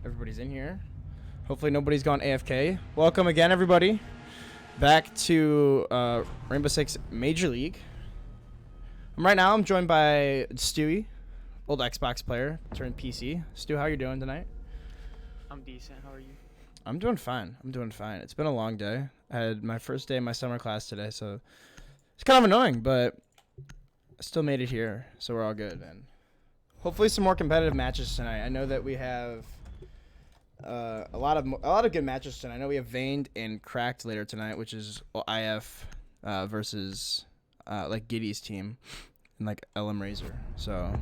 Everybody's in here. Hopefully nobody's gone AFK. Welcome again, everybody, back to Rainbow Six Major League. Right now, I'm joined by Stewie, old Xbox player turned PC. Stu, how you doing tonight? I'm decent. How are you? I'm doing fine. It's been a long day. I had my first day of my summer class today, so it's kind of annoying, but I still made it here, so we're all good. And hopefully some more competitive matches tonight. I know that we have a lot of good matches tonight. I know we have Veined and Cracked later tonight, which is IF versus like Giddy's team and like LM Razor. So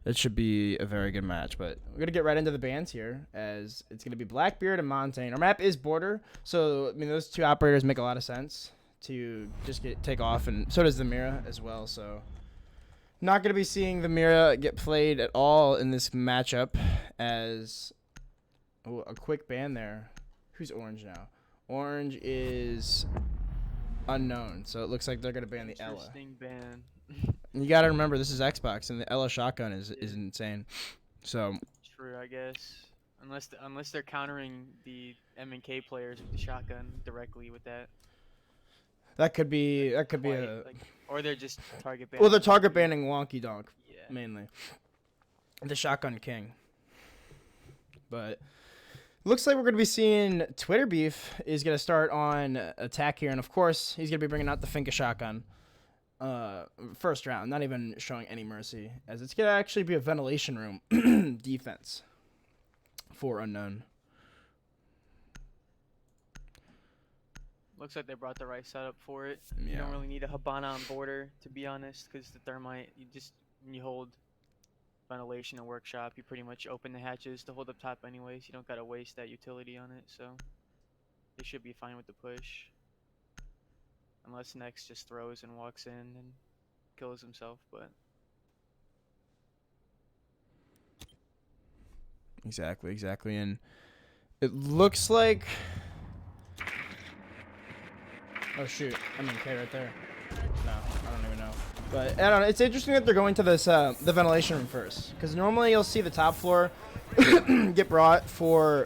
it should be a very good match. But we're gonna get right into the bans here, as it's gonna be Blackbeard and Montaigne. Our map is Border, so I mean those two operators make a lot of sense to just take off, and so does the Mira as well. So not going to be seeing the Mira get played at all in this matchup, as a quick ban there. Who's Orange now? Orange is unknown, so it looks like they're going to ban the Ela. Interesting ban. You got to remember, this is Xbox, and the Ela shotgun is insane. So True, I guess. Unless they're countering the M&K players with the shotgun directly with that. that could be Or they're just target banning. well, they're target banning Wonky Donk, Yeah. mainly. The Shotgun King. But looks like we're going to be seeing Twitter Beef is going to start on attack here. And, of course, he's going to be bringing out the Finka Shotgun first round. Not even showing any mercy, as it's going to actually be a ventilation room defense for Unknown. Looks like they brought the right setup for it. Yeah. You don't really need a Habana on border, to be honest, because the thermite, when you hold ventilation and workshop, you pretty much open the hatches to hold up top anyways. You don't got to waste that utility on it, so they should be fine with the push. Unless Nex just throws and walks in and kills himself, but... Exactly. And it looks like... Oh, shoot. I'm in K right there. No, I don't even know. But I don't know. It's interesting that they're going to this the ventilation room first, because normally you'll see the top floor get brought first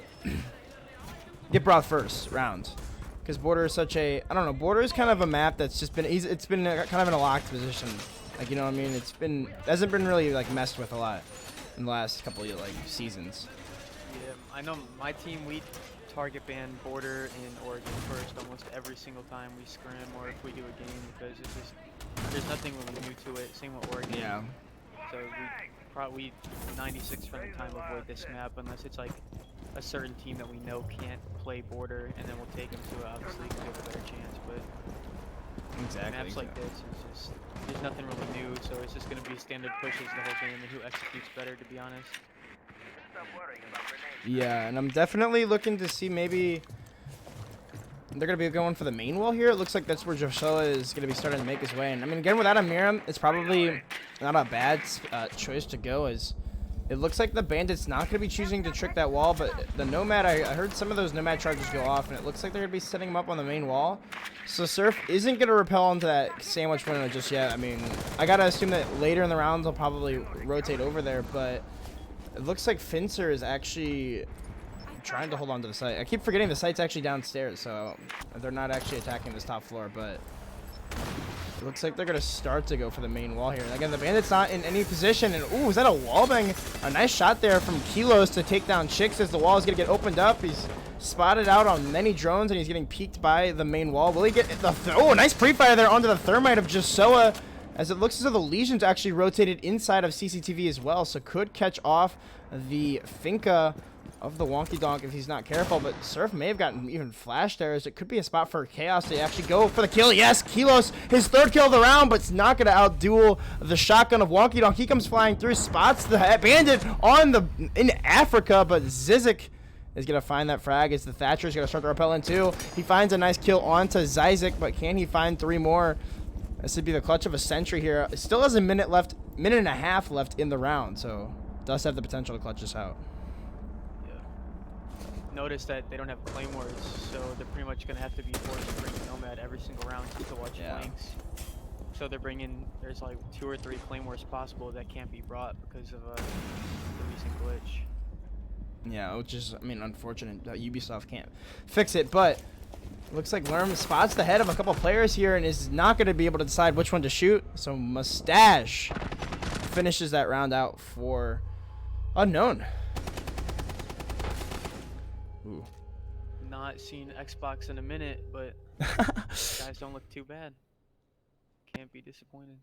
round, because Border is such a Border is kind of a map that's just been it's been kind of in a locked position, like, you know what I mean. Hasn't been really like messed with a lot in the last couple of like seasons. Yeah, I know my team, we target ban Border in Oregon first almost every single time we scrim or if we do a game, because it's just there's nothing really new to it. Same with Oregon. Yeah. So we 96% of the time avoid this map unless it's like a certain team that we know can't play Border, and then we'll take them to it, obviously, because we have a better chance. But maps like this is just there's nothing really new, so it's just gonna be standard pushes the whole game and who executes better, to be honest. Yeah, and I'm definitely looking to see maybe they're going to be going for the main wall here. It looks like that's where Joshua is going to be starting to make his way. And I mean, again, without a Mira, it's probably not a bad choice to go, as it looks like the Bandit's not going to be choosing to trick that wall, but the Nomad, I heard some of those Nomad charges go off, and it looks like they're going to be setting him up on the main wall. So Surf isn't going to repel onto that sandwich window just yet. I mean, I got to assume that later in the rounds they'll probably rotate over there, but it looks like Fincer is actually trying to hold on to the site. I keep forgetting the site's actually downstairs, so they're not actually attacking this top floor, but it looks like they're going to start to go for the main wall here. And again, the Bandit's not in any position, and ooh, is that a wallbang? A nice shot there from Kilos to take down Chicks as the wall is going to get opened up. He's spotted out on many drones, and he's getting peeked by the main wall. Will he get the... Oh, nice pre-fire there onto the thermite of Josoa, as it looks as though the Legions actually rotated inside of CCTV as well, so could catch off the Finka of the Wonky Donk if he's not careful. But Surf may have gotten even flashed there, as it could be a spot for Chaos to actually go for the kill. Yes, Kilos, his third kill of the round, but it's not going to outduel the shotgun of Wonky Donk. He comes flying through, spots the Bandit in Africa, but Zizik is going to find that frag as the Thatcher is going to start the rappel in too. He finds a nice kill onto Zyzik, but can he find 3 more? This would be the clutch of a century here. It still has a minute and a half left in the round, so does have the potential to clutch this out. Notice that they don't have claymores, so they're pretty much going to have to be forced to bring Nomad every single round just to watch flanks. So they're bringing, there's like 2 or 3 claymores possible that can't be brought because of the recent glitch. Yeah, which is, I mean, unfortunate that Ubisoft can't fix it, but looks like Lerm spots the head of a couple players here and is not going to be able to decide which one to shoot. So Mustache finishes that round out for Unknown. Ooh. Not seen Xbox in a minute, but guys don't look too bad. Can't be disappointed.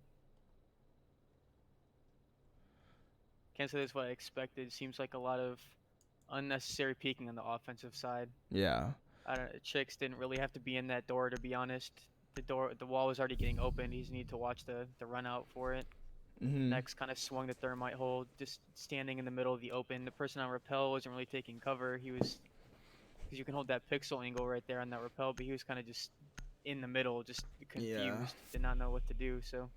Can't say that's what I expected. Seems like a lot of unnecessary peeking on the offensive side. Yeah. I don't. Chicks didn't really have to be in that door, to be honest. The wall was already getting open. He's need to watch the run out for it. Next kind of swung the thermite hole, just standing in the middle of the open. The person on rappel wasn't really taking cover. He was, because you can hold that pixel angle right there on that rappel, but he was kind of just in the middle, just confused, Yeah. did not know what to do. So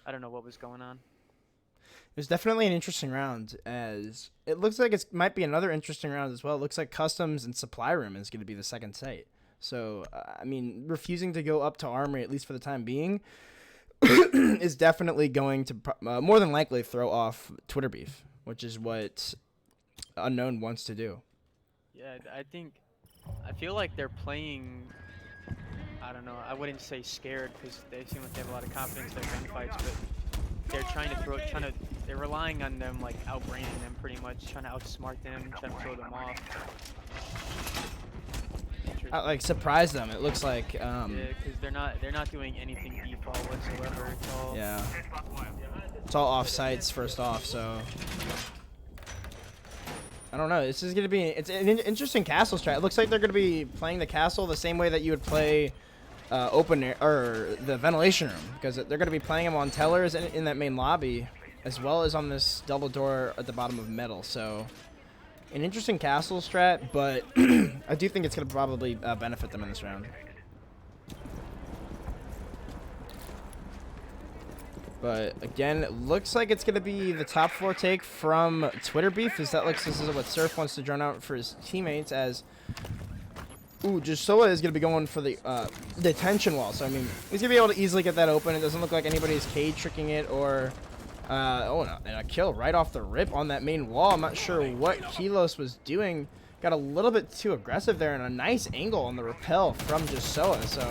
I don't know what was going on. It was definitely an interesting round, as it looks like it might be another interesting round as well. It looks like Customs and Supply Room is going to be the second site. So, I mean, refusing to go up to Armory, at least for the time being, is definitely going to more than likely throw off Twitter beef, which is what Unknown wants to do. Yeah, I feel like they're playing, I don't know, I wouldn't say scared because they seem like they have a lot of confidence in their gunfights, but they're they're relying on them, like, outbraining them pretty much, trying to outsmart them, trying to throw them off. Like, surprise them, it looks like. Yeah, because they're not doing anything default whatsoever. It's all, Yeah. It's all off sites first off, so I don't know. This is gonna be it's an interesting castle strat. It looks like they're gonna be playing the castle the same way that you would play open air or the ventilation room, because they're gonna be playing them on tellers in that main lobby, as well as on this double door at the bottom of metal. So an interesting castle strat, but I do think it's gonna probably benefit them in this round. But again, it looks like it's going to be the top floor take from Twitter beef. This is what Surf wants to drone out for his teammates, as Jusoa is going to be going for the detention wall. So I mean, he's going to be able to easily get that open. It doesn't look like anybody's cage tricking it, or and a kill right off the rip on that main wall. I'm not sure what Kilos was doing. Got a little bit too aggressive there, and a nice angle on the rappel from Jusoa. So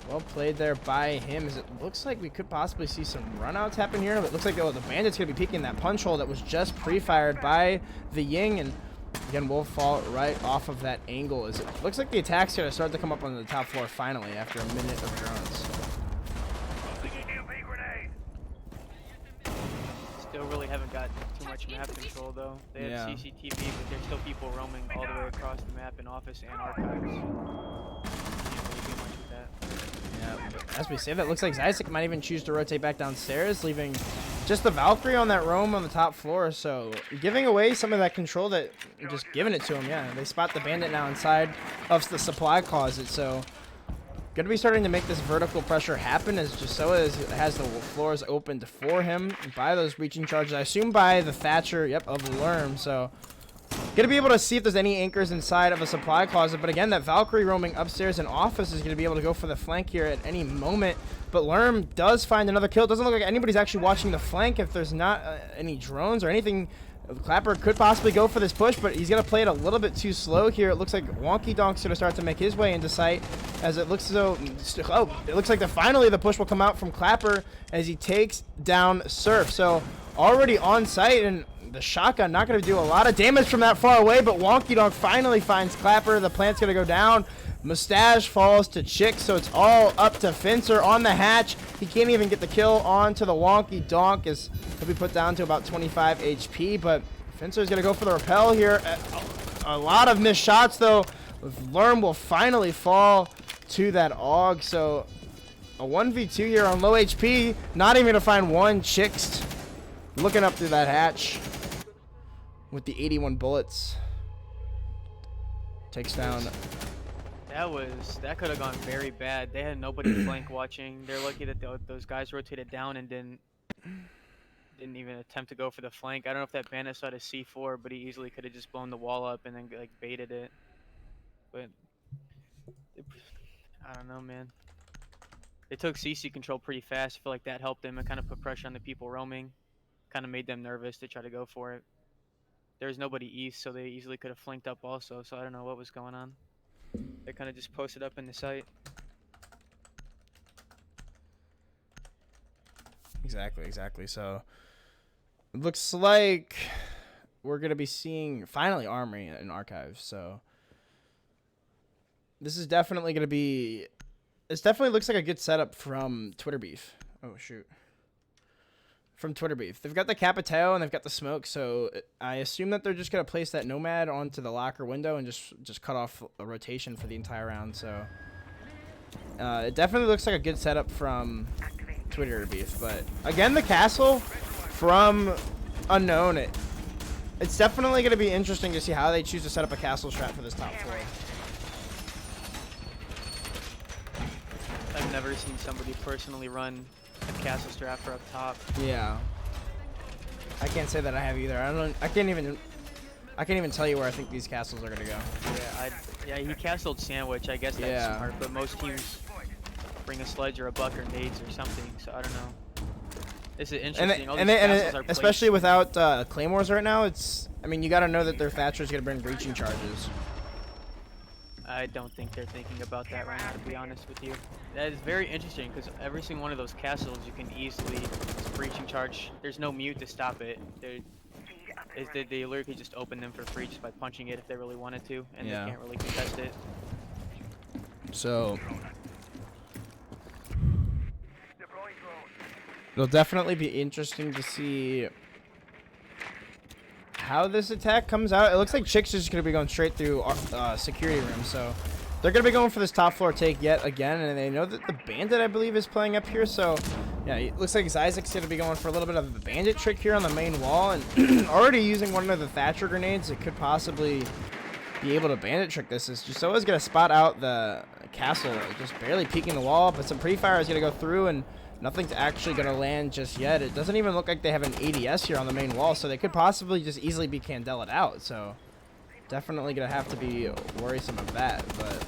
well played there by him, as it looks like we could possibly see some runouts happen here. But it looks like the Bandit's going to be peeking that punch hole that was just pre-fired by the Ying. And again, we'll fall right off of that angle, as it looks like the attack's going to start to come up on the top floor finally after a minute of drones. Still really haven't got too much map control, though. They have CCTV, but there's still people roaming all the way across the map in office and archives. Can't really do much with that. Yeah, but as we say that, looks like Zysek might even choose to rotate back downstairs, leaving just the Valkyrie on that roam on the top floor. So giving away some of that control, that just giving it to him. Yeah, they spot the Bandit now inside of the supply closet. So going to be starting to make this vertical pressure happen, as Jusoa has the floors opened for him by those breaching charges. I assume by the Thatcher, of Lerm. So going to be able to see if there's any anchors inside of a supply closet. But again, that Valkyrie roaming upstairs in office is going to be able to go for the flank here at any moment. But Lerm does find another kill. It doesn't look like anybody's actually watching the flank if there's not any drones or anything. Clapper could possibly go for this push, but he's going to play it a little bit too slow here. It looks like Wonky Donk's going to start to make his way into sight, as it looks as though, it looks like finally the push will come out from Clapper as he takes down Surf. So already on site, and the shotgun not going to do a lot of damage from that far away, but Wonky Donk finally finds Clapper. The plant's going to go down. Mustache falls to Chick, so it's all up to Fencer on the hatch. He can't even get the kill onto the Wonky Donk, as he'll be put down to about 25 HP, but Fencer's going to go for the rappel here. A lot of missed shots, though. Lerm will finally fall to that AUG, so a 1v2 here on low HP. Not even going to find one. Chicks looking up through that hatch with the 81 bullets. Takes down. That could have gone very bad. They had nobody flank watching. They're lucky that those guys rotated down and didn't even attempt to go for the flank. I don't know if that Bandit saw a C4, but he easily could have just blown the wall up and then like baited it. But I don't know, man. They took CC control pretty fast. I feel like that helped them. It kind of put pressure on the people roaming. Kind of made them nervous to try to go for it. there was nobody east, so they easily could have flanked up also. So I don't know what was going on. They kind of just posted up in the site. Exactly. So it looks like we're gonna be seeing finally Armory in Archives. So this is definitely gonna be. This definitely looks like a good setup from Twitter Beef. Oh shoot. From Twitter Beef, they've got the Capitao and they've got the smoke. So I assume that they're just gonna place that Nomad onto the locker window and just cut off a rotation for the entire round. So it definitely looks like a good setup from Twitter Beef. But again, the castle from Unknown. It's definitely going to be interesting to see how they choose to set up a castle strat for this top floor. I've never seen somebody personally run a castle strap for up top. Yeah, I can't say that I have either. I can't even tell you where I think these castles are going to go. Yeah, he castled Sandwich. I guess that's smart, but most teams bring a sledge or a buck or nades or something. So I don't know. This is interesting. And especially without claymores right now, I mean, you got to know that their Thatcher's going to bring breaching charges. I don't think they're thinking about that right now, to be honest with you. That is very interesting because every single one of those castles you can easily breaching charge. There's no mute to stop it. They literally just open them for free just by punching it if they really wanted to, and they can't really contest it. So it'll definitely be interesting to see how this attack comes out. It looks like Chicks is just going to be going straight through security room, so they're going to be going for this top floor take yet again, and they know that the Bandit, I believe, is playing up here, so yeah, it looks like Zyzek's going to be going for a little bit of the Bandit trick here on the main wall, and already using one of the Thatcher grenades that could possibly be able to Bandit trick this. Is just always going to spot out the castle, just barely peeking the wall, but some pre-fire is going to go through, and nothing's actually going to land just yet. It doesn't even look like they have an ADS here on the main wall, so they could possibly just easily be Candelaed out. So definitely going to have to be worrisome of that. But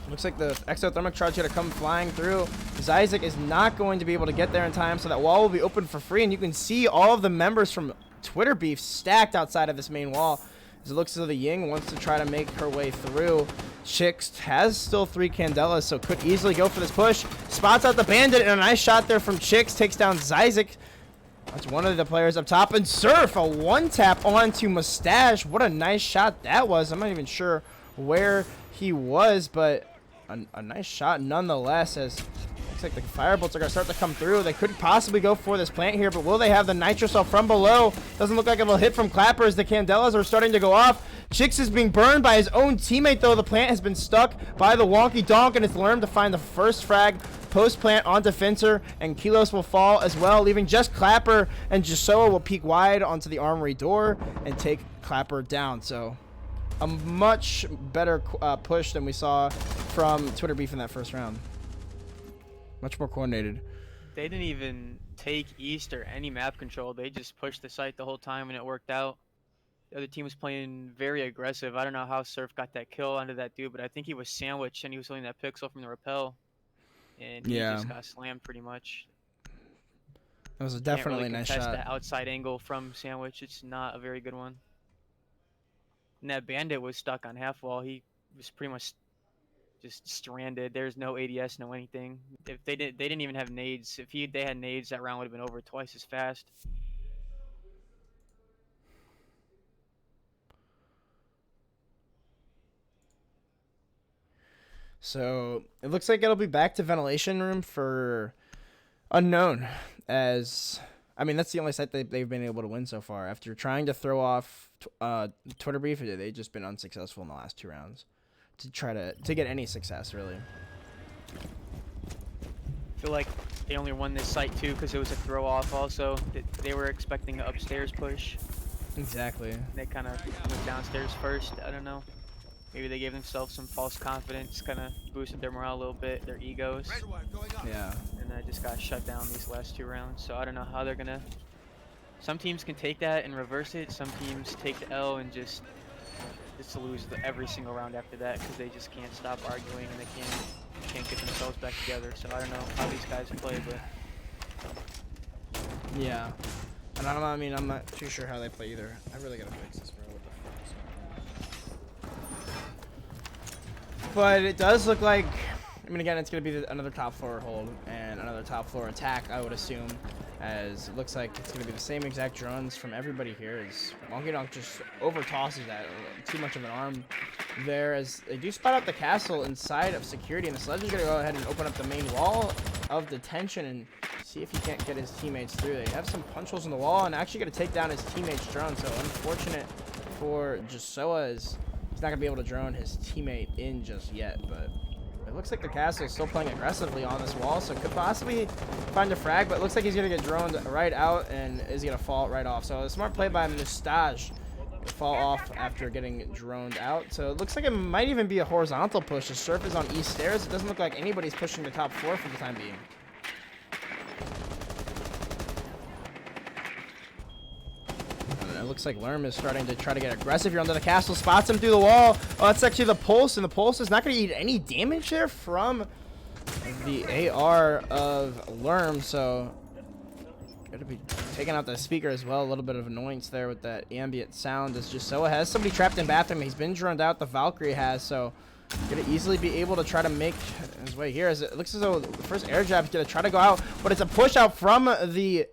looks like the exothermic charge going to come flying through. Zyzek is not going to be able to get there in time, so that wall will be open for free. And you can see all of the members from Twitter Beef stacked outside of this main wall. As it looks as though the Ying wants to try to make her way through. Chicks has still 3 Candelas, so could easily go for this push. Spots out the Bandit, and a nice shot there from Chicks. Takes down Zyzek. That's one of the players up top. And Surf, a one-tap onto Mustache. What a nice shot that was. I'm not even sure where he was, but a nice shot nonetheless, as looks like the firebolts are going to start to come through. They could possibly go for this plant here, but will they have the nitro cell from below? Doesn't look like it will hit from Clapper as the Candelas are starting to go off. Chicks is being burned by his own teammate, though. The plant has been stuck by the Wonky Donk, and it's learned to find the first frag post-plant onto Fencer, and Kilos will fall as well, leaving just Clapper, and Jasoa will peek wide onto the armory door and take Clapper down. So a much better push than we saw from Twitter Beef in that first round. Much more coordinated. They didn't even take East or any map control. They just pushed the site the whole time, and it worked out. The other team was playing very aggressive. I don't know how Surf got that kill onto that dude, but I think he was sandwiched, and he was holding that pixel from the rappel. And he just got slammed pretty much. That was definitely a nice shot. The outside angle from Sandwich. It's not a very good one. And that Bandit was stuck on half wall. He was pretty much just stranded. There's no ADS, no anything. If they didn't even have nades. If they had nades, that round would have been over twice as fast. So it looks like it'll be back to ventilation room for Unknown, as I mean that's the only site they've been able to win so far. After trying to throw off Twitter Beef, they've just been unsuccessful in the last 2 rounds to try to get any success really. I feel like they only won this site too because it was a throw off. Also, they were expecting an upstairs push. Exactly. They kind of went downstairs first. I don't know. Maybe they gave themselves some false confidence, kind of boosted their morale a little bit, their egos. Yeah. And I just got shut down these last 2 rounds. So I don't know how they're gonna. Some teams can take that and reverse it. Some teams take the L and just lose every single round after that because they just can't stop arguing and they can't get themselves back together. So I don't know how these guys play, but yeah. And I mean, I'm not too sure how they play either. I really gotta fix this, bro. What the fuck? But it does look like, I mean, again, it's gonna be another top floor hold and another top floor attack, I would assume, as it looks like it's gonna be the same exact drones from everybody here. As WonkyDonk just over tosses that, too much of an arm there, as they do spot out the castle inside of security, and the Sledge is gonna go ahead and open up the main wall of detention and see if he can't get his teammates through. They have some punch holes in the wall and actually gonna take down his teammate's drone, so unfortunate for Josoa, as he's not gonna be able to drone his teammate in just yet. But it looks like the castle is still playing aggressively on this wall, so could possibly find a frag, but it looks like he's gonna get droned right out and is gonna fall right off. So a smart play by Mustache to fall off after getting droned out. So it looks like it might even be a horizontal push. The surf is on east stairs. It doesn't look like anybody's pushing the top floor for the time being. It looks like Lerm is starting to try to get aggressive here under the castle. Spots him through the wall. Oh, that's actually the Pulse, and the Pulse is not going to eat any damage there from the AR of Lerm. So, going to be taking out the speaker as well. A little bit of annoyance there with that ambient sound. As Josoa has somebody trapped in bathroom. He's been droned out. The Valkyrie has, so going to easily be able to try to make his way here. As it looks as though the first air jab is going to try to go out, but it's a push out from the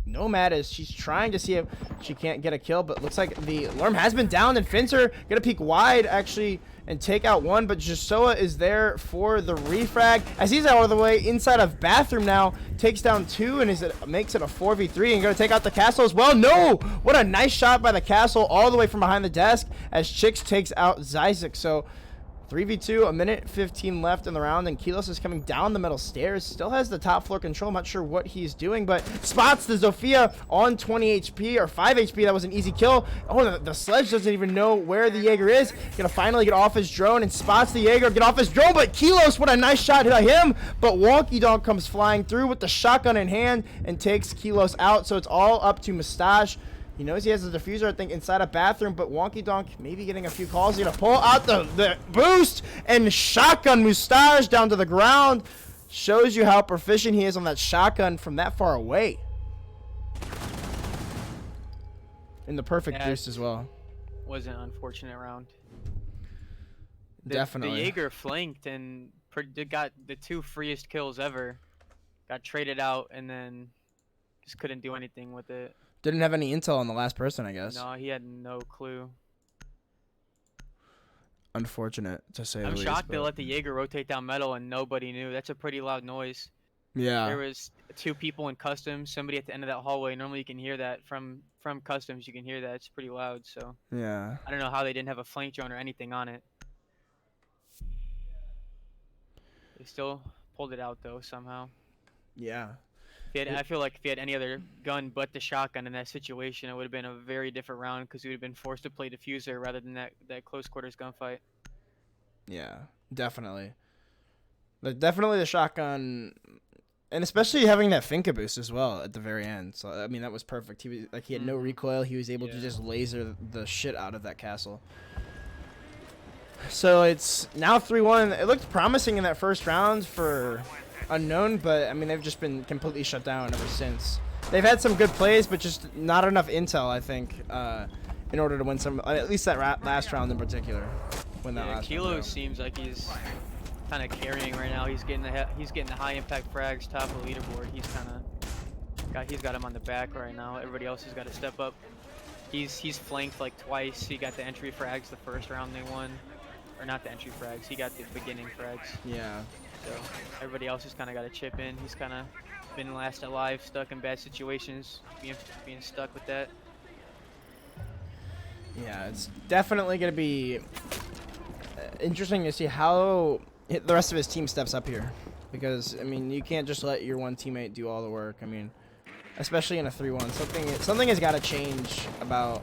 Nomad as she's trying to see if she can't get a kill, but looks like the Lerm has been downed, and Finzer gonna peek wide actually and take out one, but Josoa is there for the refrag as he's out of the way inside of bathroom now, takes down two and makes it a 4v3 and gonna take out the castle as well. No! What a nice shot by the castle all the way from behind the desk as Chicks takes out Zyzik. So 3v2, a minute 15 left in the round, and Kilos is coming down the middle stairs. Still has the top floor control. I'm not sure what he's doing, but spots the Zofia on 20 HP or 5 HP. That was an easy kill. Oh, the Sledge doesn't even know where the Jaeger is. Gonna finally get off his drone and spots the Jaeger get off his drone, but Kilos, what a nice shot hit him. But WonkyDonk comes flying through with the shotgun in hand and takes Kilos out. So it's all up to Mustache. He knows he has a diffuser, I think, inside a bathroom, but WonkyDonk maybe getting a few calls. He's going to pull out the boost and shotgun Mustache down to the ground. Shows you how proficient he is on that shotgun from that far away. In the perfect boost as well. Was an unfortunate round. Definitely. The Jaeger flanked and got the 2 freest kills ever. Got traded out and then just couldn't do anything with it. Didn't have any intel on the last person, I guess. No, he had no clue. Unfortunate, to say the least. I'm shocked they let the Jaeger rotate down metal and nobody knew. That's a pretty loud noise. Yeah. There was 2 people in customs, somebody at the end of that hallway. Normally you can hear that from customs. You can hear that. It's pretty loud, so. Yeah. I don't know how they didn't have a flank drone or anything on it. They still pulled it out, though, somehow. Yeah. I feel like if he had any other gun but the shotgun in that situation, it would have been a very different round because he would have been forced to play diffuser rather than that close quarters gunfight. Yeah, definitely. But definitely the shotgun, and especially having that Finka boost as well at the very end. So I mean that was perfect. He was like he had no recoil. He was able to just laser the shit out of that castle. So it's now 3-1. It looked promising in that first round for Unknown, but I mean they've just been completely shut down ever since. They've had some good plays, but just not enough intel, I think, in order to win some. At least that last round in particular. Win that last Kilo round. seems like he's kind of carrying right now. He's getting the high impact frags, top of the leaderboard. He's got him on the back right now. Everybody else has got to step up. He's flanked like twice. He got the entry frags the first round they won, or not the entry frags. He got the beginning frags. Yeah. So everybody else has kind of got to chip in. He's kind of been last alive, stuck in bad situations, being stuck with that. Yeah, it's definitely going to be interesting to see how the rest of his team steps up here. Because, I mean, you can't just let your one teammate do all the work. I mean, especially in a 3-1. Something has got to change about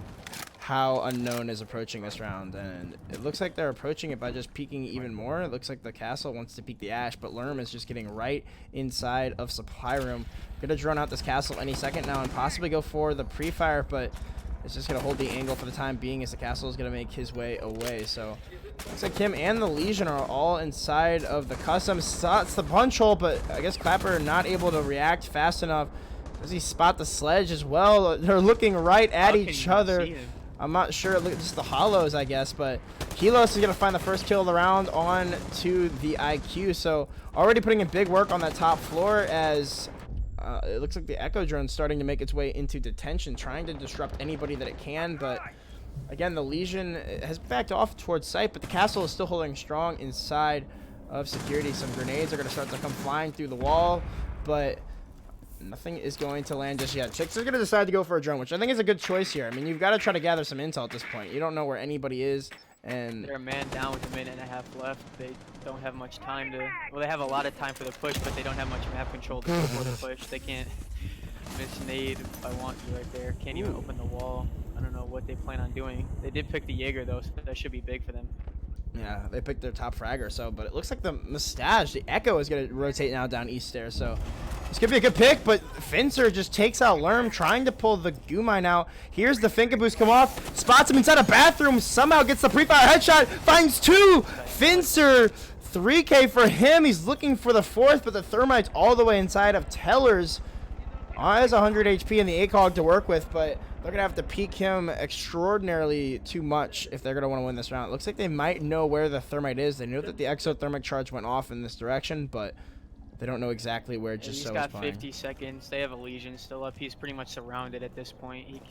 how Unknown is approaching this round, and it looks like they're approaching it by just peeking even more. It looks like the castle wants to peek the Ash, but Lerm is just getting right inside of supply room. Gonna drone out this castle any second now and possibly go for the pre-fire, but it's just gonna hold the angle for the time being as the castle is gonna make his way away. So looks like him and the Legion are all inside of the custom. Spots the punch hole, but I guess Clapper not able to react fast enough. Does he spot the sledge as well? They're looking right at How can each you not other. see him? I'm not sure. Look, just the hollows, I guess. But Helos is going to find the first kill of the round on to the IQ. So already putting in big work on that top floor as it looks like the Echo drone starting to make its way into detention, trying to disrupt anybody that it can. But again, the Legion has backed off towards site, but the castle is still holding strong inside of security. Some grenades are going to start to come flying through the wall, but nothing is going to land just yet. Chicks are going to decide to go for a drone, which I think is a good choice here. I mean, you've got to try to gather some intel at this point. You don't know where anybody is, and They're a man down with a minute and a half left. They don't have much time to. Well, they have a lot of time for the push, but they don't have much map control for the push. They can't miss nade if I want to right there. Can't even open the wall. I don't know what they plan on doing. They did pick the Jaeger though, so that should be big for them. yeah, they picked their top fragger. So, but it looks like the Mustache, the Echo, is going to rotate now down east there. So this could be a good pick, but Finzer just takes out Lerm, trying to pull the goo mine out. Here's the Finka boost come off, spots him inside a bathroom, somehow gets the pre-fire headshot, finds two. Finzer, 3K for him. He's looking for the fourth, but the Thermite's all the way inside of Tellers. Has 100 HP and the ACOG to work with, but they're going to have to peek him extraordinarily too much if they're going to want to win this round. It looks like they might know where the Thermite is. They know that the exothermic charge went off in this direction, but they don't know exactly where And just he's so got is playing. 50 seconds. They have a Legion still up. He's pretty much surrounded at this point.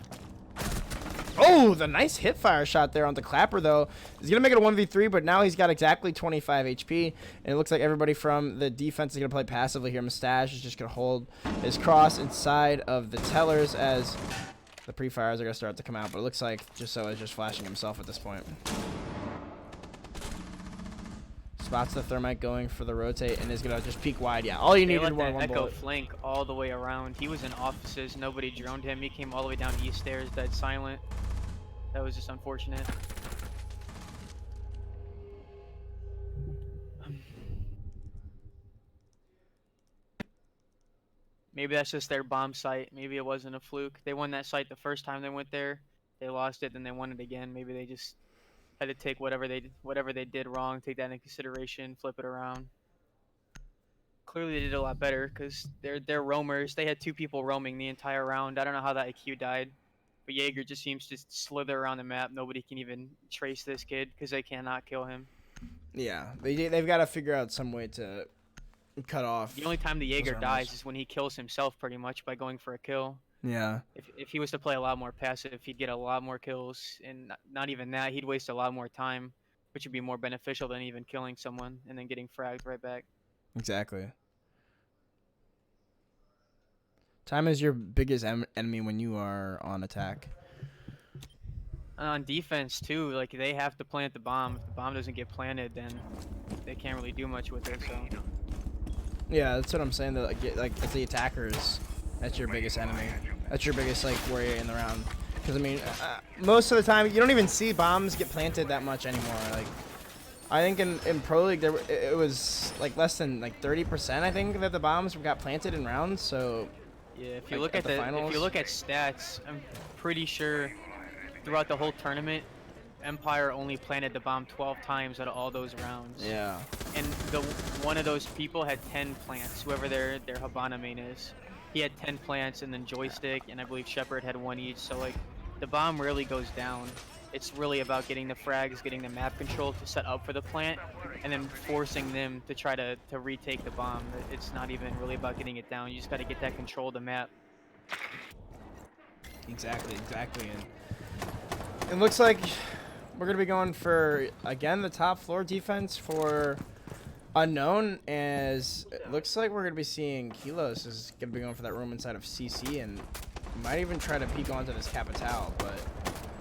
Oh, the nice hip fire shot there onto Clapper, though. He's going to make it a 1v3, but now he's got exactly 25 HP. And it looks like everybody from the defense is going to play passively here. Mustache is just going to hold his cross inside of the Tellers as the pre-fires are going to start to come out. But it looks like Jussoa is just flashing himself at this point. Spots the Thermite going for the rotate and is going to just peek wide. Yeah, all you They needed let was that one Echo bullet. flank all the way around. He was in offices. Nobody droned him. He came all the way down east stairs, dead silent. That was just unfortunate. Maybe that's just their bomb site. Maybe it wasn't a fluke. They won that site the first time they went there. They lost it, then they won it again. Maybe they just had to take whatever they did wrong, take that into consideration, flip it around. Clearly they did a lot better because they're roamers. They had two people roaming the entire round. I don't know how that IQ died, but Jaeger just seems to slither around the map. Nobody can even trace this kid because they cannot kill him. Yeah, they've got to figure out some way to cut off. The only time the Jaeger roamers. dies is when he kills himself pretty much by going for a kill. Yeah. If he was to play a lot more passive, he'd get a lot more kills, and not even that, he'd waste a lot more time, which would be more beneficial than even killing someone and then getting fragged right back. Exactly. Time is your biggest enemy when you are on attack. And on defense too, like they have to plant the bomb. If the bomb doesn't get planted, then they can't really do much with it. So Yeah, that's what I'm saying. That like as the attackers, that's your biggest enemy. That's your biggest like warrior in the round. Because I mean, most of the time you don't even see bombs get planted that much anymore. Like I think in Pro League it was like less than like 30%. I think that the bombs got planted in rounds. So yeah, if you like, look at the finals, if you look at stats, I'm pretty sure throughout the whole tournament, Empire only planted the bomb 12 times out of all those rounds. yeah. And one of those people had 10 plants, whoever their Habana main is. He had 10 plants, and then Joystick, and I believe Shepard had one each. So like, the bomb rarely goes down. It's really about getting the frags, getting the map control to set up for the plant, and then forcing them to try to retake the bomb. It's not even really about getting it down. You just got to get that control of the map. Exactly. And it looks like we're gonna be going for again the top floor defense for Unknown, as it looks like we're gonna be seeing Helos is gonna be going for that room inside of CC and might even try to peek onto this Capital, but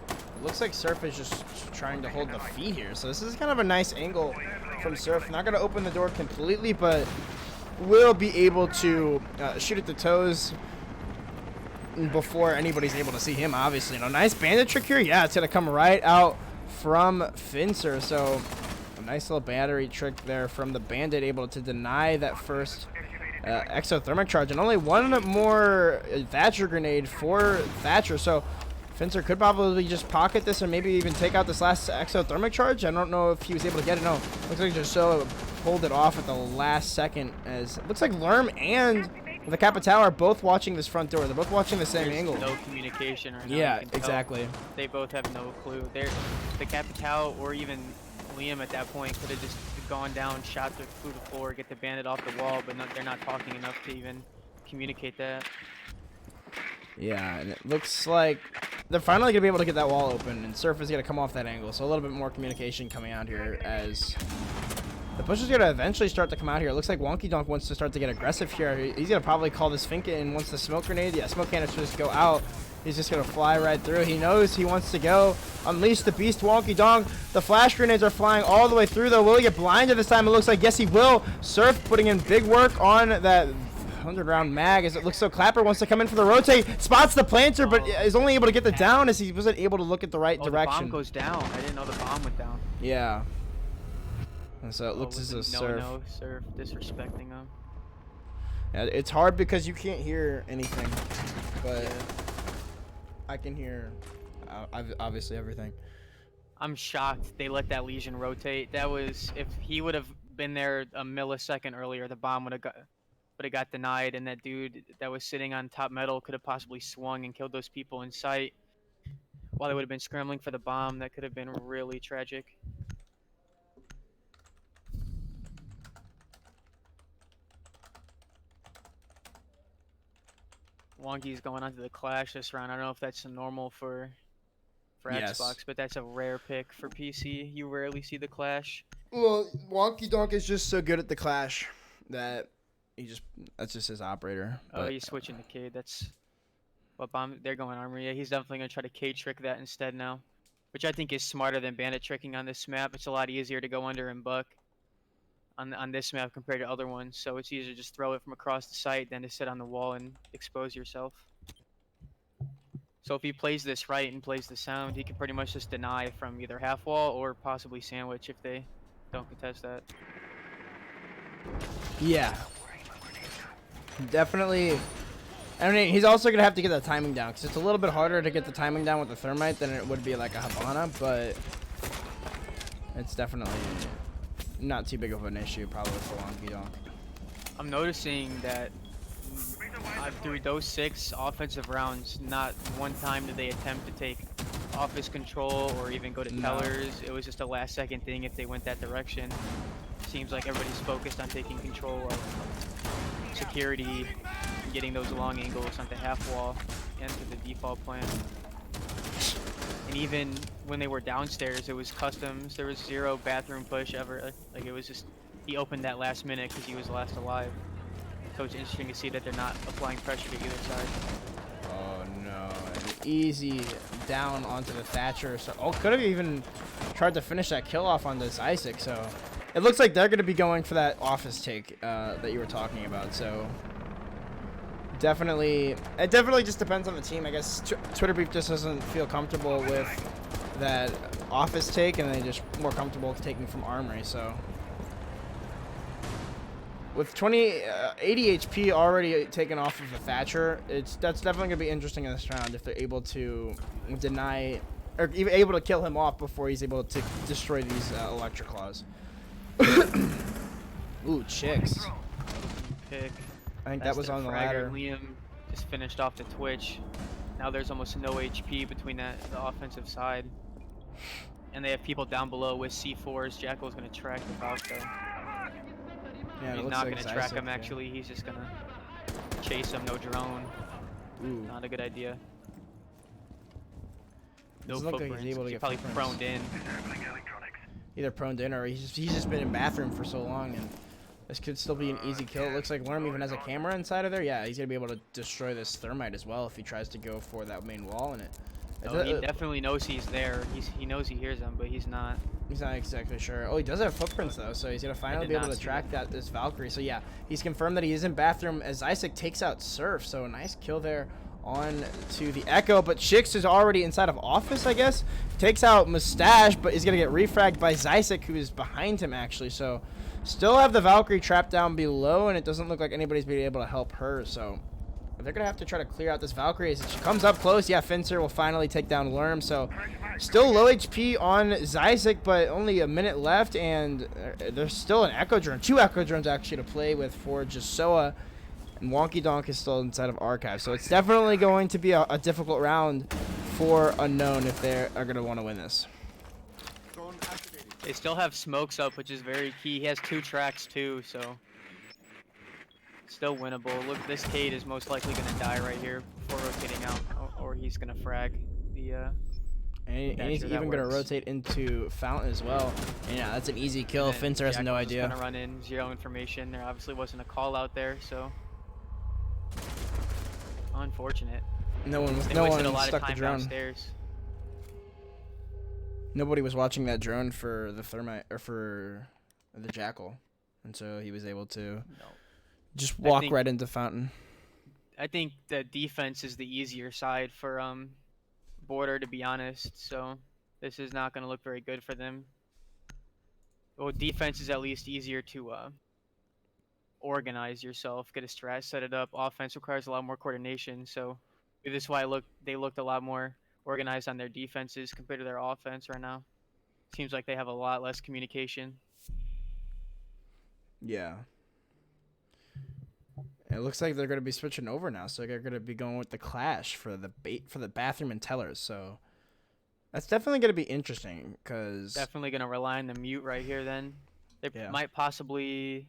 it looks like Surf is just trying to hold the feet here. So this is kind of a nice angle from Surf. Not gonna open the door completely, but will be able to shoot at the toes before anybody's able to see him, obviously. You know, nice bandit trick here. Yeah, it's gonna come right out from Finzer. So a nice little battery trick there from the bandit, able to deny that first exothermic charge, and only one more Thatcher grenade for Thatcher. So Finzer could probably just pocket this and maybe even take out this last exothermic charge. I don't know if he was able to get it. No, looks like Jussoa pulled it off at the last second, as it looks like Lerm and the Capitao are both watching this front door. They're both watching the same There's angle. no communication right now. Yeah, you can tell. exactly. They both have no clue. The Capitao or even Liam at that point could have just gone down, shot through the floor, get the bandit off the wall, but they're not talking enough to even communicate that. Yeah, and it looks like they're finally going to be able to get that wall open, and Surf is going to come off that angle. So a little bit more communication coming out here as the push is going to eventually start to come out here. It looks like Wonky Donk wants to start to get aggressive here. He's going to probably call this Finka in once the smoke grenade. Yeah, smoke canisters go out. He's just going to fly right through. He knows he wants to go. Unleash the beast, Wonky Donk. The flash grenades are flying all the way through, though. Will he get blinded this time? It looks like yes, he will. Surf putting in big work on that 100-round mag as it looks so Clapper wants to come in for the rotate. Spots the planter, but is only able to get the down as he wasn't able to look at the right direction. The bomb goes down. I didn't know the bomb went down. Yeah. And so it looks as though Surf. No, Surf disrespecting him. Yeah, it's hard because you can't hear anything, but I can hear obviously everything. I'm shocked they let that Legion rotate. That was, if he would have been there a millisecond earlier, the bomb would have got denied, and that dude that was sitting on top metal could have possibly swung and killed those people in sight while they would have been scrambling for the bomb. That could have been really tragic. Wonky's going onto the Clash this round. I don't know if that's normal for Xbox, but that's a rare pick for PC. You rarely see the Clash. Well, Wonky Donk is just so good at the Clash that that's just his operator. Oh, he's switching to Cade. That's what bomb they're going armor. Yeah, he's definitely gonna try to Cade trick that instead now, which I think is smarter than bandit tricking on this map. It's a lot easier to go under and buck on this map compared to other ones, so it's easier to just throw it from across the site than to sit on the wall and expose yourself. So if he plays this right and plays the sound, he can pretty much just deny from either half wall or possibly sandwich if they don't contest that. Yeah. Definitely. I mean, he's also going to have to get the timing down, because it's a little bit harder to get the timing down with the Thermite than it would be like a Habana, but it's definitely not too big of an issue probably for Wonky Donk. I'm noticing that through those 6 offensive rounds, not one time did they attempt to take office control or even go to tellers. It was just a last second thing if they went that direction. Seems like everybody's focused on taking control of security and getting those long angles onto half wall and to the default plan. And even when they were downstairs, it was customs. There was 0 bathroom push ever. Like, it was just, he opened that last minute because he was last alive. So it's interesting to see that they're not applying pressure to either side. Oh no, an easy down onto the Thatcher. So, could have even tried to finish that kill off on this Isaac. So it looks like they're going to be going for that office take that you were talking about. So it definitely just depends on the team. I guess Twitter Beef just doesn't feel comfortable with that office take, and they just more comfortable taking from Armory. So with 80 HP already taken off of the Thatcher, that's definitely going to be interesting in this round if they're able to deny, or even able to kill him off before he's able to destroy these Electric Claws. Ooh, chicks. Pick. I think that was on the ladder. Liam just finished off the Twitch. Now there's almost no HP between the offensive side. And they have people down below with C4s. Jackal's going to track the Falco. Yeah, he's not going to track him, actually. He's just going to chase him. No drone. Ooh. Not a good idea. No Doesn't look like footprints. he's able to He's get probably footprints. proned in. Either prone in or he's just been in bathroom for so long, and this could still be an easy kill. It looks like Worm even has a camera inside of there. Yeah, he's gonna be able to destroy this Thermite as well if he tries to go for that main wall in it. Oh, he definitely knows he's there. He knows he hears them, but he's not. He's not exactly sure. Oh, he does have footprints though, so he's gonna finally be able to track this Valkyrie. So yeah, he's confirmed that he is in bathroom as Isaac takes out Surf. So a nice kill there on to the Echo, but Chicks is already inside of office, I guess. Takes out Mustache, but is gonna get refragged by Zysek, who is behind him actually. So still have the Valkyrie trapped down below, and it doesn't look like anybody's being able to help her. So they're gonna have to try to clear out this Valkyrie as she comes up close. Yeah, Fincer will finally take down Lerm. So still low HP on Zysek, but only a minute left, and there's still an Echo Drone, 2 Echo Drones actually to play with for Jasoa. And Wonky Donk is still inside of Archive. So it's definitely going to be a difficult round for Unknown if they are going to want to win this. They still have smokes up, which is very key. He has 2 tracks too, so still winnable. Look, this Cade is most likely going to die right here before rotating out, or he's going to frag the. And he's even going to rotate into Fountain as well. And yeah, that's an easy kill. Finster has no idea. Going to run in, 0 information. There obviously wasn't a call out there, so unfortunate. No one stuck the drone. Downstairs. Nobody was watching that drone for the thermite or for the Jackal, and so he was able to just walk right into Fountain. I think the defense is the easier side for Border, to be honest. So this is not going to look very good for them. Well, defense is at least easier to organize yourself, get a strat, set it up. Offense requires a lot more coordination. So this is why they looked a lot more organized on their defenses compared to their offense right now. Seems like they have a lot less communication. Yeah. It looks like they're going to be switching over now, so they're going to be going with the Clash for the bathroom and tellers. So that's definitely going to be interesting because definitely going to rely on the mute right here. Then they might possibly.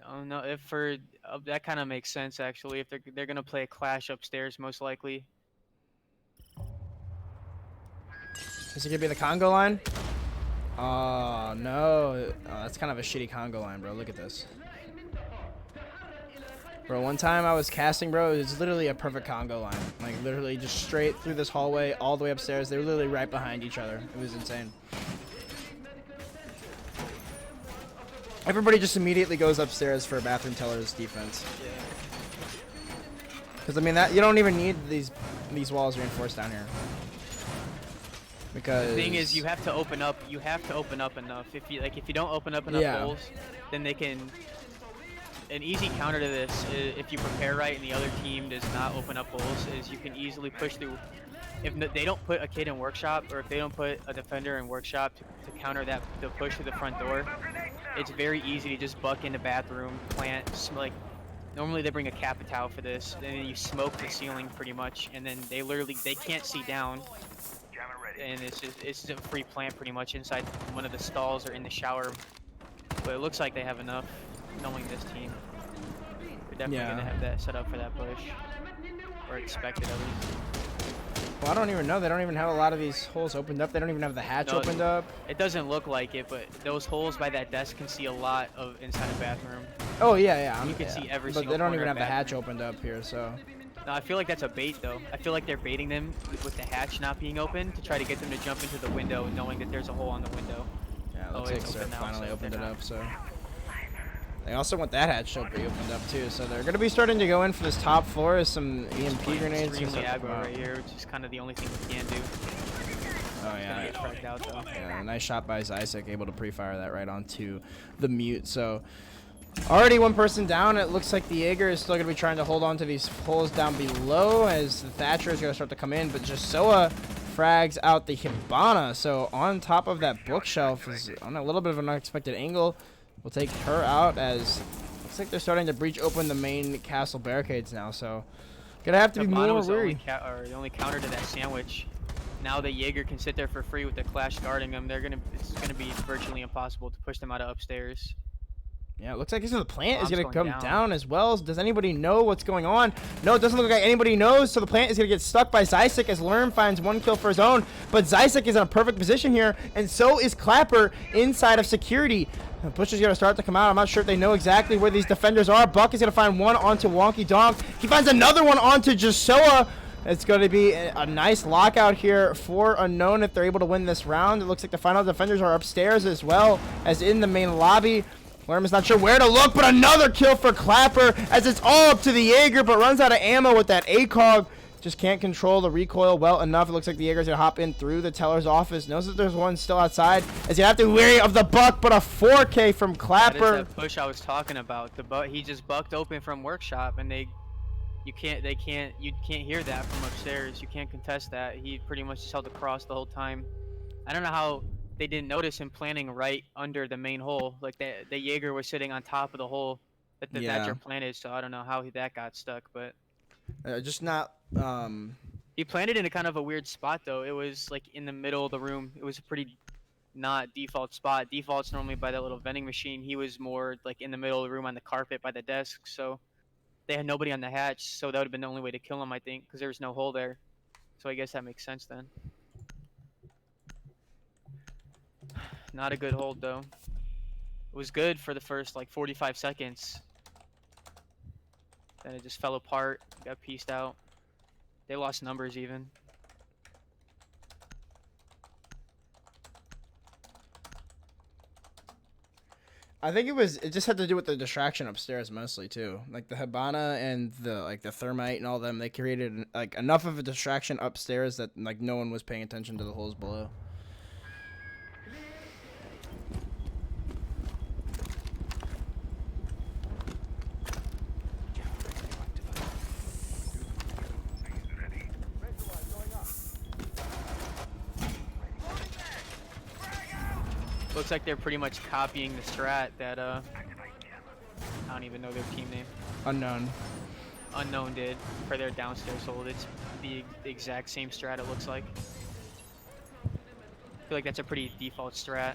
Oh no! If for that kind of makes sense actually. If they're going to play a Clash upstairs, most likely. Is it going to be the Congo line? Oh no! That's kind of a shitty Congo line, bro. Look at this. Bro, one time I was casting, bro, it was literally a perfect Congo line. Like, literally just straight through this hallway, all the way upstairs. They were literally right behind each other. It was insane. Everybody just immediately goes upstairs for bathroom teller's defense. Because, I mean, you don't even need these walls reinforced down here. Because the thing is, you have to open up. You have to open up enough. If you don't open up enough holes, then they can. An easy counter to this, if you prepare right and the other team does not open up holes, is you can easily push through. If they don't put a kid in workshop, or if they don't put a defender in workshop to counter that, the push to the front door, it's very easy to just buck into bathroom, plant, like, normally they bring a Capitao for this, and then you smoke the ceiling pretty much, and then they can't see down, and it's just a free plant pretty much inside one of the stalls or in the shower. But it looks like they have enough. Knowing this team, they're definitely going to have that set up for that push, or expected at least. Well, I don't even know. They don't even have a lot of these holes opened up. They don't even have the hatch opened up. It doesn't look like it, but those holes by that desk can see a lot of inside a bathroom. Oh, yeah. You can see every single But they don't even have the bathroom. hatch opened up here, so. No, I feel like that's a bait, though. I feel like they're baiting them with the hatch not being open to try to get them to jump into the window, knowing that there's a hole on the window. Yeah, it looks like Surf finally opened it up, so. They also want that hatch to be opened up too, so they're going to be starting to go in for this top floor with some EMP grenades. Extremely aggro right here, which is kind of the only thing we can do. Oh yeah. Get fragged out, though. Yeah, nice shot by Zysek, able to pre-fire that right onto the mute. So already one person down. It looks like the Jaeger is still going to be trying to hold on to these holes down below as the Thatcher is going to start to come in, but Josoa frags out the Hibana. So on top of that bookshelf is on a little bit of an unexpected angle. We'll take her out as looks like they're starting to breach open the main castle barricades now. So gonna have to be more wary. The only counter to that sandwich. Now the Jaeger can sit there for free with the Clash guarding them. It's gonna be virtually impossible to push them out of upstairs. Yeah, it looks like the plant is going to come down as well. Does anybody know what's going on? No, it doesn't look like anybody knows, so the plant is going to get stuck by Zysek as Lerm finds one kill for his own. But Zysek is in a perfect position here, and so is Clapper inside of security. The push is going to start to come out. I'm not sure if they know exactly where these defenders are. Buck is going to find one onto Wonky Donk. He finds another one onto Josoa. It's going to be a nice lockout here for Unknown if they're able to win this round. It looks like the final defenders are upstairs as well as in the main lobby. Lerm is not sure where to look, but another kill for Clapper as it's all up to the Jaeger, but runs out of ammo with that ACOG. Just can't control the recoil well enough. It looks like the Jaeger's going to hop in through the teller's office. Knows that there's one still outside. As you have to be wary of the buck, but a 4K from Clapper. That is that push I was talking about. He just bucked open from workshop, and you can't hear that from upstairs. You can't contest that. He pretty much just held across the whole time. I don't know how they didn't notice him planting right under the main hole. Like the Jaeger was sitting on top of the hole That's Yeah. your plan is, so I don't know how that got stuck, but Just not. he planted in a kind of a weird spot though. It was like in the middle of the room. It was a pretty not default spot. Default's normally by that little vending machine. He was more like in the middle of the room on the carpet by the desk. So they had nobody on the hatch. So that would have been the only way to kill him, I think, because there was no hole there. So I guess that makes sense then. Not a good hold though. It was good for the first like 45 seconds. Then it just fell apart. Got pieced out. They lost numbers even. I think it just had to do with the distraction upstairs mostly too. Like the Hibana and the thermite and all them, they created like enough of a distraction upstairs that like no one was paying attention to the holes below. Looks like they're pretty much copying the strat that I don't even know their team name. Unknown did for their downstairs hold. It's the exact same strat it looks like. I feel like that's a pretty default strat.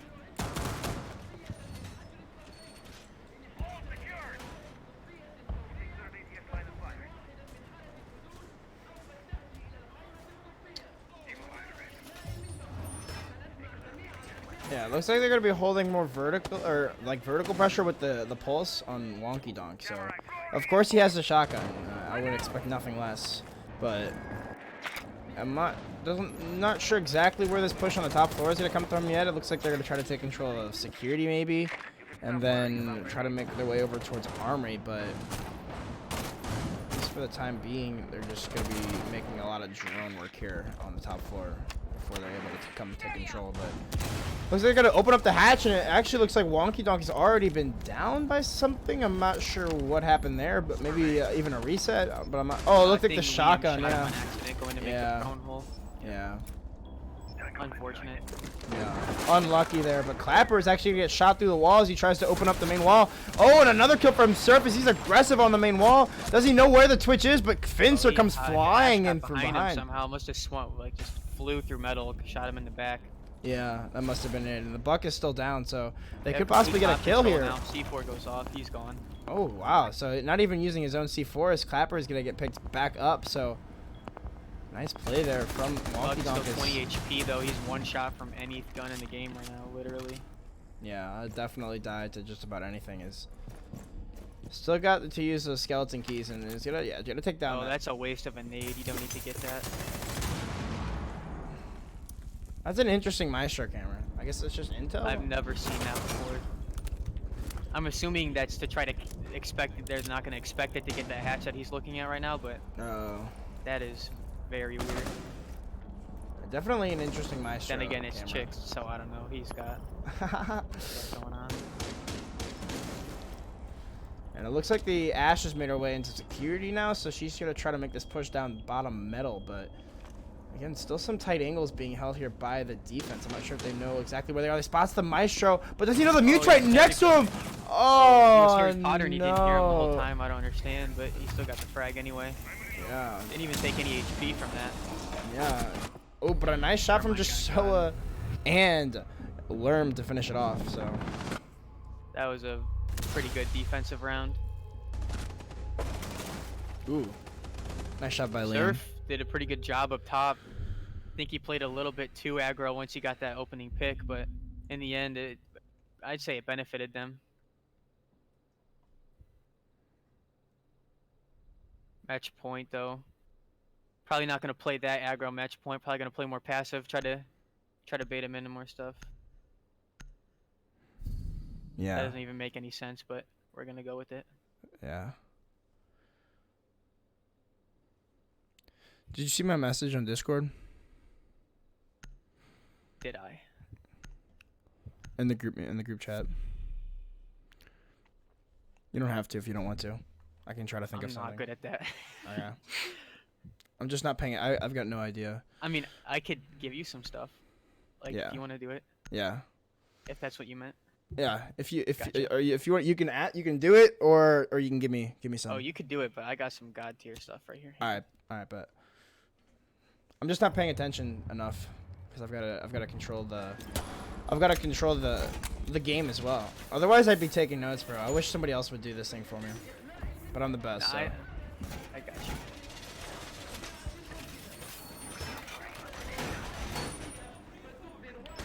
Yeah, it looks like they're gonna be holding more vertical pressure with the pulse on Wonky Donk. So, of course he has the shotgun. I would expect nothing less, but I'm not sure exactly where this push on the top floor is gonna come from yet. It looks like they're gonna try to take control of security maybe, and then try to make their way over towards Armory. But at least for the time being, they're just gonna be making a lot of drone work here on the top floor before they're able to come take control. But looks like they're gonna open up the hatch, and it actually looks like Wonky Donk has already been down by something. I'm not sure what happened there, but maybe even a reset. But I'm not. Oh, it looked like the shotgun. Shot him Yeah. on accident going to make Yeah. the prone hole. Yeah. Unfortunate. Yeah. Unlucky there, but Clapper is actually gonna get shot through the wall as he tries to open up the main wall. Oh, and another kill from Surface. He's aggressive on the main wall. Does he know where the Twitch is? But Finster comes flying in from him behind. somehow. Must have swung, like just flew through metal, shot him in the back. Yeah, that must have been it. And the Buck is still down, so they Yeah, could possibly get a complete kill control here. Now. C4 goes off. He's gone. Oh, wow. So not even using his own C4, his Clapper is going to get picked back up. So nice play there from Buck's Wonky still Donk. 20 HP though. He's one shot from any gun in the game right now, literally. Yeah, I definitely died to just about anything. Is still got to use those skeleton keys, and is gonna take down. Oh, that. that's a waste of a nade. You don't need to get that. That's an interesting Maestro camera. I guess it's just intel. I've never seen that before. I'm assuming that's to try to expect. They're not gonna expect it to get that hatch that he's looking at right now, but Oh, that is very weird. definitely an interesting Maestro. Then again, it's camera. chicks, so I don't know. He's got what's going on. And it looks like the Ash has made her way into security now, so she's gonna try to make this push down bottom metal, but again, still some tight angles being held here by the defense. I'm not sure if they know exactly where they are. They spots the Maestro, but does he know the mute's right next to him? He Oh, was here Potter and he didn't hear him the whole no. time. I don't understand, but he still got the frag anyway. Yeah, Didn't even take any HP from that. yeah. Oh, but a nice shot from Joshua and Lerm to finish it off, so. That was a pretty good defensive round. Ooh. Nice shot by Liam. Surf did a pretty good job up top. I think he played a little bit too aggro once he got that opening pick, but in the end, I'd say it benefited them. Match point though. Probably not gonna play that aggro match point. Probably gonna play more passive. Try to bait him into more stuff. That Yeah, doesn't even make any sense, but we're gonna go with it. yeah. Did you see my message on Discord? Did I? In the group chat. You don't have to if you don't want to. I can try to think I'm of something. not good at that. Oh, yeah. I'm just not paying. I've got no idea. I mean, I could give you some stuff. Like, Yeah. do you want to do it? Yeah. If that's what you meant. Yeah, if you Gotcha. or if you want, you can do it, or you can give me some. Oh, you could do it, but I got some god tier stuff right here. All right, but I'm just not paying attention enough because I've got to control the game as well. Otherwise, I'd be taking notes, bro. I wish somebody else would do this thing for me, but I'm the best. Nah, So. I got you.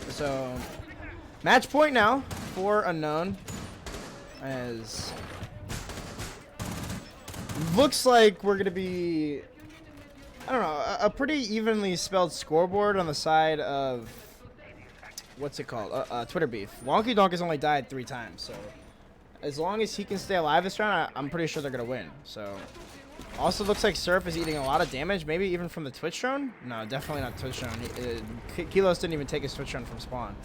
So, match point now for Unknown. As looks like we're gonna be, I don't know, a pretty evenly spelled scoreboard on the side of what's it called? Twitter beef. Wonky Donk has only died 3 times, so as long as he can stay alive this round, I'm pretty sure they're gonna win. So. Also looks like Surf is eating a lot of damage, maybe even from the Twitch drone? No, definitely not Twitch drone. Kilos didn't even take his Twitch drone from spawn.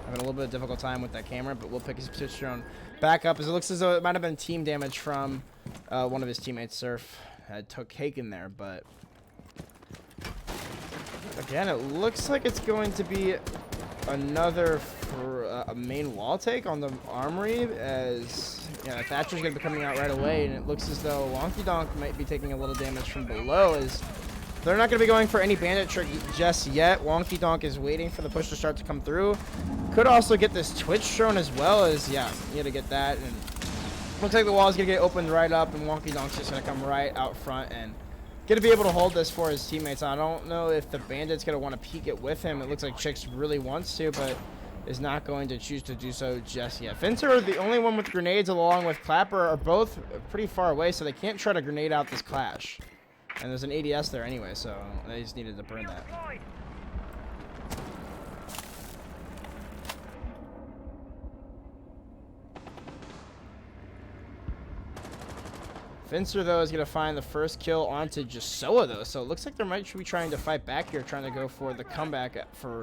Having a little bit of difficult time with that camera, but we'll pick his Twitch drone back up, as it looks as though it might have been team damage from one of his teammates. Surf had took cake in there, but again, it looks like it's going to be another a main wall take on the armory, as Thatcher's going to be coming out right away, and it looks as though Wonky Donk might be taking a little damage from below, as they're not going to be going for any bandit trick just yet. Wonky Donk is waiting for the push to start to come through. Could also get this Twitch drone as well, as you got to get that, and looks like the wall is going to get opened right up, and Wonky Donk's just going to come right out front and going to be able to hold this for his teammates. I don't know if the bandit's going to want to peek it with him. It looks like Chicks really wants to, but is not going to choose to do so just yet. Finster, the only one with grenades, along with Clapper, are both pretty far away, so they can't try to grenade out this clash. And there's an ADS there anyway, so they just needed to burn that. Finster, though, is going to find the first kill onto Jasoa, though. So it looks like they might be trying to fight back here, trying to go for the comeback for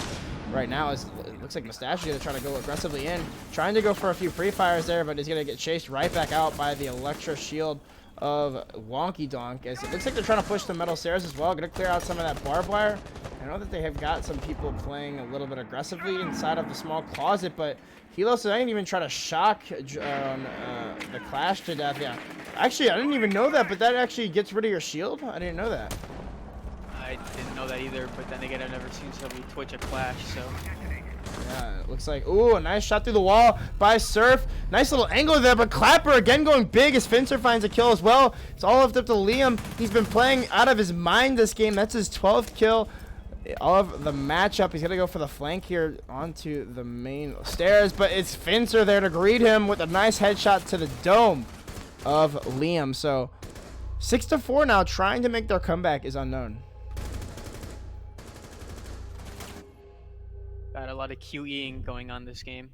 right now. It looks like Mustache is going to try to go aggressively in, trying to go for a few pre-fires there, but he's going to get chased right back out by the Electro Shield of Wonky Donk, as it looks like they're trying to push the metal stairs as well. Going to clear out some of that barbed wire. I know that they have got some people playing a little bit aggressively inside of the small closet, but Helos didn't even try to shock the Clash to death. Yeah, actually, I didn't even know that, but that actually gets rid of your shield? I didn't know that. I didn't know that either, but then again, I've never seen somebody Twitch a Clash, so. Yeah, it looks like, ooh, a nice shot through the wall by Surf. Nice little angle there, but Clapper again going big as Finster finds a kill as well. It's all left up to Liam. He's been playing out of his mind this game. That's his 12th kill of the matchup. He's going to go for the flank here onto the main stairs, but it's Finster there to greet him with a nice headshot to the dome of Liam. So 6-4 now, trying to make their comeback is Unknown. Got a lot of QEing going on this game.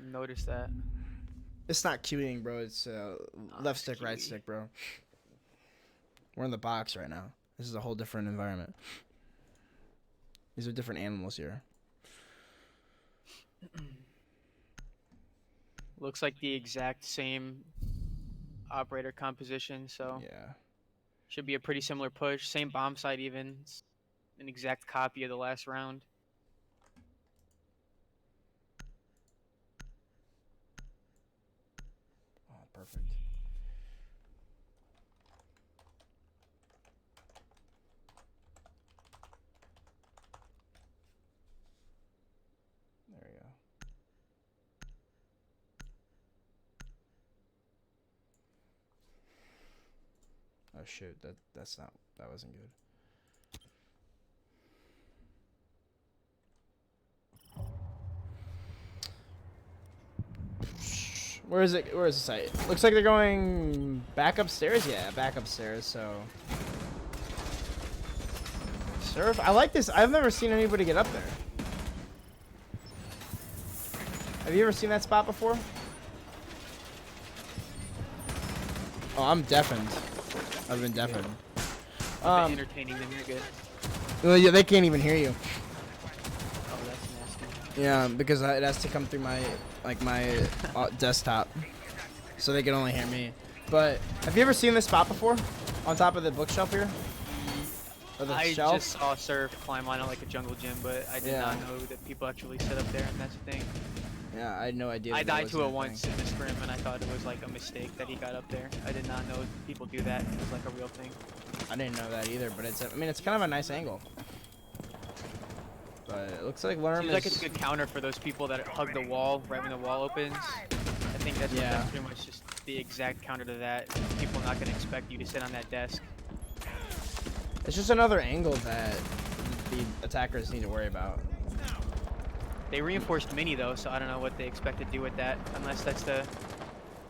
Notice that. It's not QEing, bro. It's left stick, right stick, bro. We're in the box right now. This is a whole different environment. These are different animals here. Looks like the exact same operator composition, so Yeah. should be a pretty similar push. Same bomb site even. It's an exact copy of the last round. Oh, perfect. There we go. Oh shoot, that wasn't good. Where is it? Where is the site? Looks like they're going back upstairs. Yeah, back upstairs. So, Surf. I like this. I've never seen anybody get up there. Have you ever seen that spot before? Oh, I'm deafened. I've been deafened. I've been entertaining them. You're good. Well, yeah, they can't even hear you. Oh, that's nasty. Yeah, because it has to come through my desktop, so they can only hear me. But have you ever seen this spot before, on top of the bookshelf here? Or the I shelf? just saw Surf climb on it like a jungle gym, but I did not Yeah. know that people actually sit up there, and that's the thing. Yeah, I had no idea. I that died was to it a once thing. in the scrim, and I thought it was like a mistake that he got up there. I did not know people do that. It was like a real thing. I didn't know that either, but I mean, it's kind of a nice angle. But it looks like Lerm Seems is... like it's a good counter for those people that hug the wall right when the wall opens. I think that's pretty much just the exact counter to that. People not gonna expect you to sit on that desk. It's just another angle that the attackers need to worry about. They reinforced Mini though, so I don't know what they expect to do with that. Unless that's the...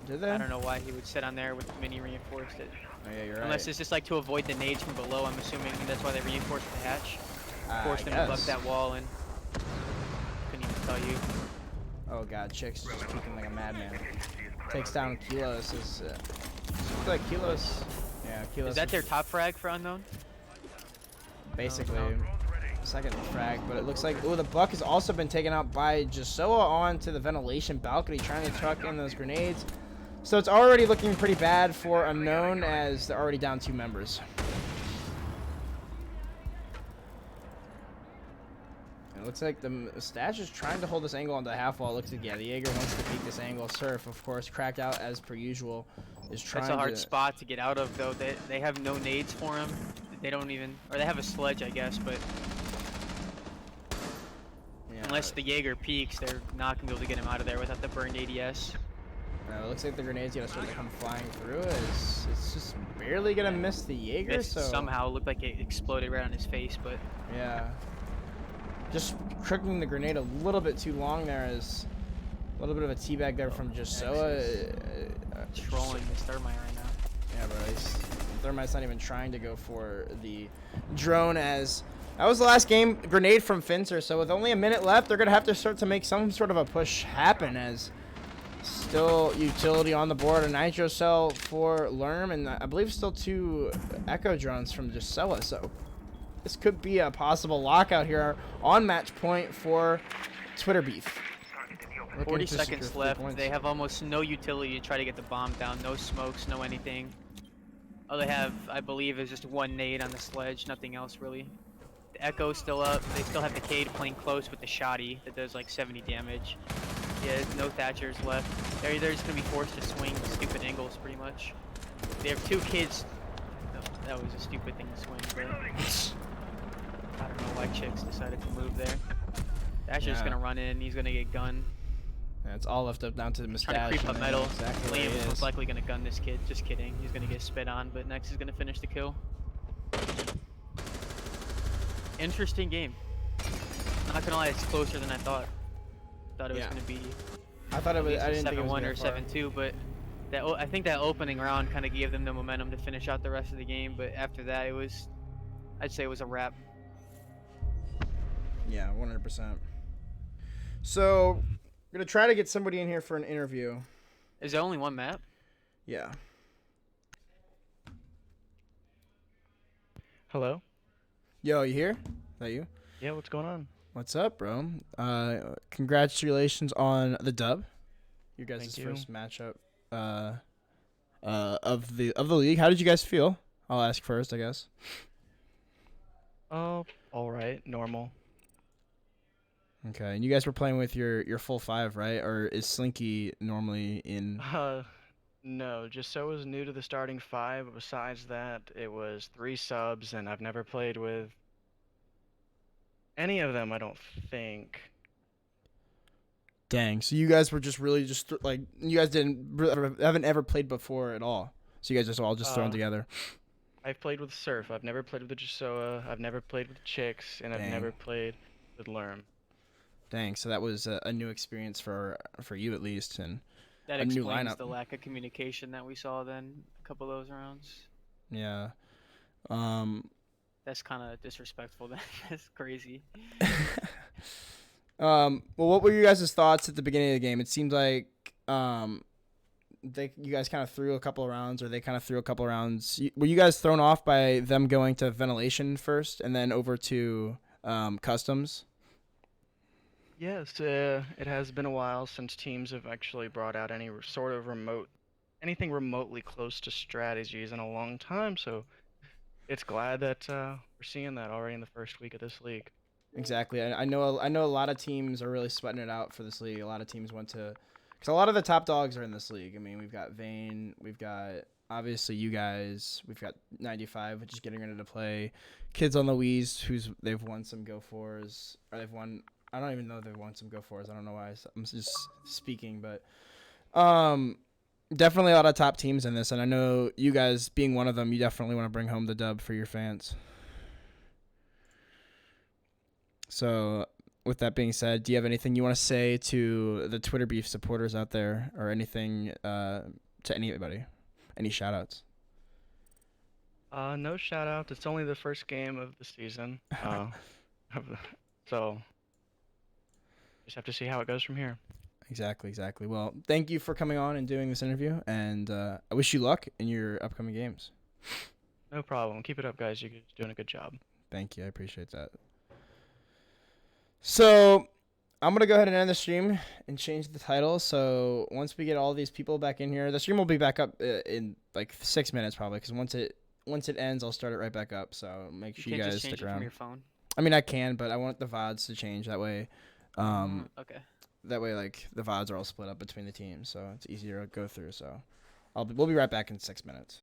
Did they? I don't know why he would sit on there with Mini reinforced it. Oh, yeah, you're Unless right. it's just like to avoid the nades from below, I'm assuming that's why they reinforced the hatch. Force I them to guess. buck that wall and... Couldn't even tell you. Oh god, Chick's just peeking like a madman. Takes down Kilos. Looks like Kilos. Yeah, Kilos. Is that their top frag for Unknown? Basically, Oh, no. second frag, but it looks like the buck has also been taken out by Jasoa onto the ventilation balcony, trying to truck in those grenades. So it's already looking pretty bad for Unknown, as they're already down 2 members. And it looks like the Stash is trying to hold this angle on the half wall. It looks like, yeah, the Jaeger wants to peek this angle. Surf, of course, cracked out as per usual, is trying That's a hard to... spot to get out of, though. They have no nades for him. They don't even... Or they have a sledge, I guess, but... Yeah, Unless the Jaeger peeks, they're not going to be able to get him out of there without the burned ADS. it looks like the grenade's gonna start to come flying through. It's just barely gonna miss the Jaeger, Missed so... somehow. Looked like it exploded right on his face, but... Yeah. Just crooking the grenade a little bit too long there, is a little bit of a teabag there from Jasoa. Trolling this Thermite right now. Yeah, bro. Thermite's not even trying to go for the drone, as that was the last game grenade from Finzer. So with only a minute left, they're going to have to start to make some sort of a push happen, as still utility on the board. A Nitro Cell for Lerm, and I believe still 2 Echo drones from Jasoa. So this could be a possible lockout here on match point for Twitter Beef. 40 seconds left. They have almost no utility to try to get the bomb down. No smokes, no anything. All they have, I believe, is just 1 nade on the sledge. Nothing else, really. The Echo's still up. They still have the Cade playing close with the Shoddy that does like 70 damage. Yeah, no Thatchers left. They're just going to be forced to swing stupid angles, pretty much. They have 2 kids. No, that was a stupid thing to swing, but... I don't know why Chicks decided to move there. Thatcher's going to run in. He's going to get gunned. Yeah, it's all left up down to the mustache. Trying to creep up metal. Exactly Liam is most likely going to gun this kid. Just kidding. He's going to get spit on, but Nex is going to finish the kill. Interesting game. Not going to lie, it's closer than I thought. Thought it was going to be I thought it was. I didn't think it was 7-1 gonna or go 7-2, but I think that opening round kind of gave them the momentum to finish out the rest of the game. But after that, I'd say it was a wrap. Yeah, 100%. So, we're gonna try to get somebody in here for an interview. Is there only 1 map? Yeah. Hello? Yo, you here? Is that you? Yeah, what's going on? What's up, bro? Congratulations on the dub. Your guys' Thank you. first matchup of the league. How did you guys feel? I'll ask first, I guess. Oh, all right, normal. Okay, and you guys were playing with your full 5, right? Or is Slinky normally in? No, just so was new to the starting 5. Besides that, it was 3 subs, and I've never played with any of them, I don't think. Dang. So you guys were just really just like you guys haven't ever played before at all. So you guys just all just thrown together. I've played with Surf. I've never played with the Jasoa. I've never played with Chicks, and I've Dang. never played with Lerm. Dang. So that was a new experience for you at least, and That a new explains lineup. the lack of communication that we saw then a couple of those rounds. yeah. That's kind of disrespectful. That's crazy. Well, what were you guys' thoughts at the beginning of the game? It seemed like you guys kind of threw a couple of rounds, or they kind of threw a couple of rounds. Were you guys thrown off by them going to ventilation first and then over to customs? Yes, it has been a while since teams have actually brought out any anything remotely close to strategies in a long time, so it's glad that we're seeing that already in the first week of this league. Exactly. I know. I know a lot of teams are really sweating it out for this league. A lot of teams want to, because a lot of the top dogs are in this league. I mean, we've got Vayne, we've got obviously you guys, we've got 95, which is getting ready to play. Kids on the Wii's, they've won some Go Fours, or they've won. I don't even know if they've won some Go Fours. I don't know why I'm just speaking, but definitely a lot of top teams in this, and I know you guys being one of them, you definitely want to bring home the dub for your fans. So, with that being said, do you have anything you want to say to the Twitter Beef supporters out there, or anything to anybody? Any shout outs? No shout out. It's only the first game of the season. So just have to see how it goes from here. Exactly. Well, thank you for coming on and doing this interview, and I wish you luck in your upcoming games. No problem. Keep it up, guys. You're doing a good job. Thank you. I appreciate that. So, I'm going to go ahead and end the stream and change the title. So, once we get all these people back in here, the stream will be back up in like 6 minutes probably, because once it ends, I'll start it right back up. So, make sure you can't guys just change stick it from around. your phone. I mean, I can, but I want the VODs to change that way. Okay. That way, like, the VODs are all split up between the teams, so it's easier to go through. So, we'll be right back in 6 minutes.